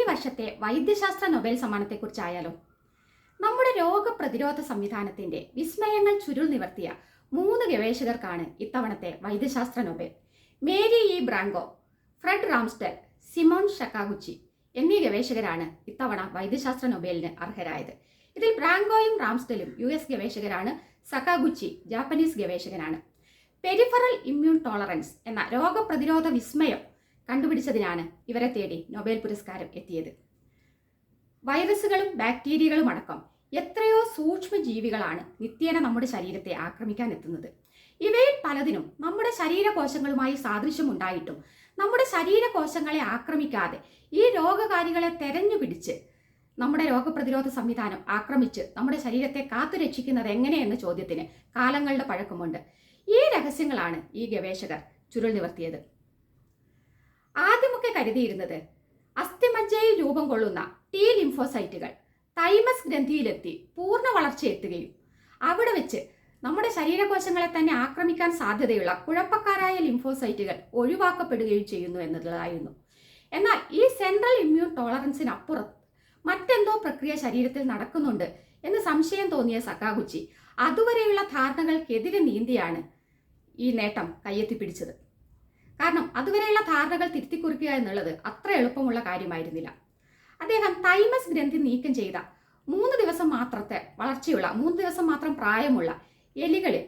വർഷത്തെ വൈദ്യശാസ്ത്ര നൊബേൽ സമ്മാനത്തെക്കുറിച്ചായാലോ? നമ്മുടെ രോഗപ്രതിരോധ സംവിധാനത്തിന്റെ വിസ്മയങ്ങൾ ചുരുൾ നിവർത്തിയ 3 ഗവേഷകർക്കാണ് ഇത്തവണത്തെ വൈദ്യശാസ്ത്ര Nobel. Mary E Brunkow, Fred Ramsdell, Shimon Sakaguchi എന്നീ ഗവേഷകരാണ് ഇത്തവണ വൈദ്യശാസ്ത്ര നൊബേലിന് അർഹരായത്. ഇതിൽ ബ്രാങ്കോയും റാംസ്റ്റെലും US ഗവേഷകരാണ്, സക്കാഗുച്ചി ജാപ്പനീസ് ഗവേഷകനാണ്. പെരിഫറൽ ഇമ്മ്യൂൺ ടോളറൻസ് എന്ന രോഗപ്രതിരോധ വിസ്മയം കണ്ടുപിടിച്ചതിനാണ് ഇവരെ തേടി നൊബേൽ പുരസ്കാരം എത്തിയത്. വൈറസുകളും ബാക്ടീരിയകളും അടക്കം എത്രയോ സൂക്ഷ്മജീവികളാണ് നിത്യേന നമ്മുടെ ശരീരത്തെ ആക്രമിക്കാൻ എത്തുന്നത്. ഇവയിൽ പലതിനും നമ്മുടെ ശരീരകോശങ്ങളുമായി സാദൃശ്യമുണ്ടായിട്ടും നമ്മുടെ ശരീരകോശങ്ങളെ ആക്രമിക്കാതെ ഈ രോഗകാരികളെ തെരഞ്ഞുപിടിച്ച് നമ്മുടെ രോഗപ്രതിരോധ സംവിധാനം ആക്രമിച്ച് നമ്മുടെ ശരീരത്തെ കാത്തുരക്ഷിക്കുന്നത് എങ്ങനെയെന്ന ചോദ്യത്തിന് കാലങ്ങളുടെ പഴക്കമുണ്ട്. ഈ രഹസ്യങ്ങളാണ് ഈ ഗവേഷകർ ചുരുൾ നിവർത്തിയത്. ആദ്യമൊക്കെ കരുതിയിരുന്നത് അസ്ഥിമജ്ജയിൽ രൂപം കൊള്ളുന്ന T ലിംഫോസൈറ്റുകൾ തൈമസ് ഗ്രന്ഥിയിലെത്തി പൂർണ്ണ വളർച്ചയെത്തുകയും അവിടെ വെച്ച് നമ്മുടെ ശരീരകോശങ്ങളെ തന്നെ ആക്രമിക്കാൻ സാധ്യതയുള്ള കുഴപ്പക്കാരായ ലിംഫോസൈറ്റുകൾ ഒഴിവാക്കപ്പെടുകയും ചെയ്യുന്നു എന്നുള്ളതായിരുന്നു. എന്നാൽ ഈ സെൻട്രൽ ഇമ്മ്യൂൺ ടോളറൻസിനപ്പുറം മറ്റെന്തോ പ്രക്രിയ ശരീരത്തിൽ നടക്കുന്നുണ്ട് എന്ന് സംശയം തോന്നിയ സക്കാഗുച്ചി അതുവരെയുള്ള ധാരണകൾക്കെതിരെ നീന്തിയാണ് ഈ നേട്ടം കയ്യെത്തിപ്പിടിച്ചത്. കാരണം അതുവരെയുള്ള ധാരണകൾ തിരുത്തിക്കുറിക്കുക എന്നുള്ളത് അത്ര എളുപ്പമുള്ള കാര്യമായിരുന്നില്ല. അദ്ദേഹം തൈമസ് ഗ്രന്ഥി നീക്കം ചെയ്ത 3 ദിവസം മാത്രത്തെ വളർച്ചയുള്ള 3 ദിവസം മാത്രം പ്രായമുള്ള എലികളിൽ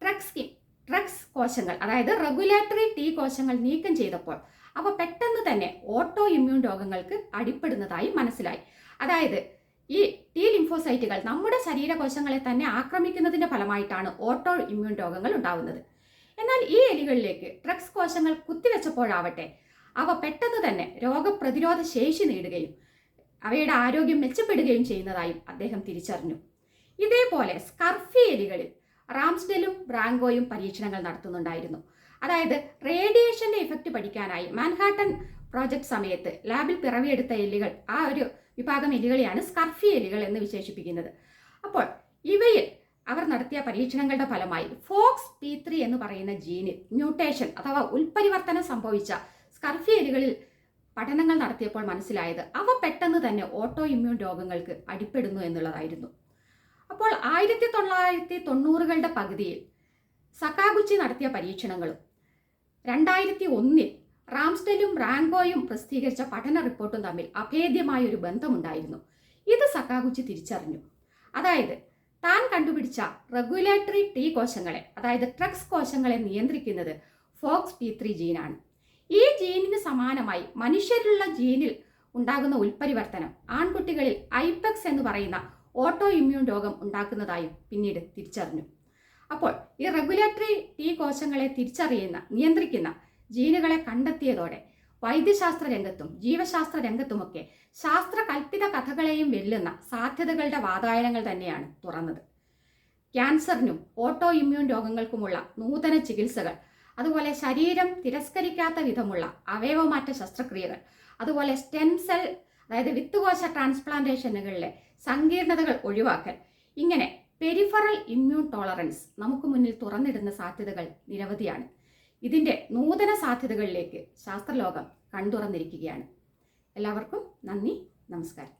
ട്രക്സ് കോശങ്ങൾ, അതായത് റെഗുലേറ്ററി T കോശങ്ങൾ നീക്കം ചെയ്തപ്പോൾ അവ പെട്ടെന്ന് തന്നെ ഓട്ടോ ഇമ്മ്യൂൺ രോഗങ്ങൾക്ക് അടിപ്പെടുന്നതായി മനസ്സിലായി. അതായത് ഈ T ലിംഫോസൈറ്റുകൾ നമ്മുടെ ശരീരകോശങ്ങളെ തന്നെ ആക്രമിക്കുന്നതിന്റെ ഫലമായിട്ടാണ് ഓട്ടോ ഇമ്മ്യൂൺ രോഗങ്ങൾ ഉണ്ടാവുന്നത്. എന്നാൽ ഈ എലികളിലേക്ക് ട്രക്സ് കോശങ്ങൾ കുത്തിവെച്ചപ്പോഴാവട്ടെ അവ പെട്ടെന്ന് തന്നെ രോഗപ്രതിരോധ ശേഷി നേടുകയും അവയുടെ ആരോഗ്യം മെച്ചപ്പെടുകയും ചെയ്യുന്നതായും അദ്ദേഹം തിരിച്ചറിഞ്ഞു. ഇതേപോലെ സ്കർഫി എലികളിൽ റാംസ്റ്റെലും ബ്രാങ്കോയും പരീക്ഷണങ്ങൾ നടത്തുന്നുണ്ടായിരുന്നു. അതായത് റേഡിയേഷന്റെ ഇഫക്റ്റ് പഠിക്കാനായി മാൻഹാട്ടൻ പ്രോജക്ട് സമയത്ത് ലാബിൽ പിറവിയെടുത്ത എലികൾ, ആ ഒരു വിഭാഗം എലികളെയാണ് സ്കർഫി എലികൾ എന്ന് വിശേഷിപ്പിക്കുന്നത്. അപ്പോൾ ഇവയിൽ അവർ നടത്തിയ പരീക്ഷണങ്ങളുടെ ഫലമായി FOXP3 എന്ന് പറയുന്ന ജീനിൽ മ്യൂട്ടേഷൻ അഥവാ ഉൽപരിവർത്തനം സംഭവിച്ച സ്കർഫി എലികളിൽ പഠനങ്ങൾ നടത്തിയപ്പോൾ മനസ്സിലായത് അവ പെട്ടെന്ന് തന്നെ ഓട്ടോ ഇമ്മ്യൂൺ രോഗങ്ങൾക്ക് അടിപ്പെടുന്നു എന്നുള്ളതായിരുന്നു. അപ്പോൾ 1990കളുടെ പകുതിയിൽ സക്കാഗുച്ചി നടത്തിയ പരീക്ഷണങ്ങളും 2001 റാംസ്റ്റെലും ബ്രാങ്കോയും പ്രസിദ്ധീകരിച്ച പഠന റിപ്പോർട്ടും തമ്മിൽ അഭേദ്യമായ ഒരു ബന്ധമുണ്ടായിരുന്നു. ഇത് സക്കാഗുച്ചി തിരിച്ചറിഞ്ഞു. അതായത് താൻ കണ്ടുപിടിച്ച റെഗുലേറ്ററി T കോശങ്ങളെ, അതായത് ട്രക്സ് കോശങ്ങളെ നിയന്ത്രിക്കുന്നത് FOXP3 ജീനാണ്. ഈ ജീനിന് സമാനമായി മനുഷ്യരിലുള്ള ജീനിൽ ഉണ്ടാകുന്ന ഉൽപരിവർത്തനം ആൺകുട്ടികളിൽ ഐപെക്സ് എന്ന് പറയുന്ന ഓട്ടോ ഇമ്മ്യൂൺ രോഗം ഉണ്ടാക്കുന്നതായും പിന്നീട് തിരിച്ചറിഞ്ഞു. അപ്പോൾ ഈ റെഗുലേറ്ററി T കോശങ്ങളെ നിയന്ത്രിക്കുന്ന ജീനുകളെ കണ്ടെത്തിയതോടെ വൈദ്യശാസ്ത്ര രംഗത്തും ജീവശാസ്ത്ര രംഗത്തുമൊക്കെ ശാസ്ത്രകൽപ്പിത കഥകളെയും വെല്ലുന്ന സാധ്യതകളുടെ വാതായനങ്ങൾ തന്നെയാണ് തുറന്നത്. ക്യാൻസറിനും ഓട്ടോ ഇമ്മ്യൂൺ രോഗങ്ങൾക്കുമുള്ള നൂതന ചികിത്സകൾ, അതുപോലെ ശരീരം തിരസ്കരിക്കാത്ത വിധമുള്ള അവയവമാറ്റ ശസ്ത്രക്രിയകൾ, അതുപോലെ സ്റ്റെം സെൽ അതായത് വിത്തുകോശ ട്രാൻസ്പ്ലാന്റേഷനുകളിലെ സങ്കീർണതകൾ ഒഴിവാക്കൽ, ഇങ്ങനെ പെരിഫറൽ ഇമ്മ്യൂൺ ടോളറൻസ് നമുക്ക് മുന്നിൽ തുറന്നിടുന്ന സാധ്യതകൾ നിരവധിയാണ്. ഇതിൻ്റെ നൂതന സാധ്യതകളിലേക്ക് ശാസ്ത്രലോകം കണ്ടുറന്നിരിക്കുകയാണ്. എല്ലാവർക്കും നന്ദി, നമസ്കാരം.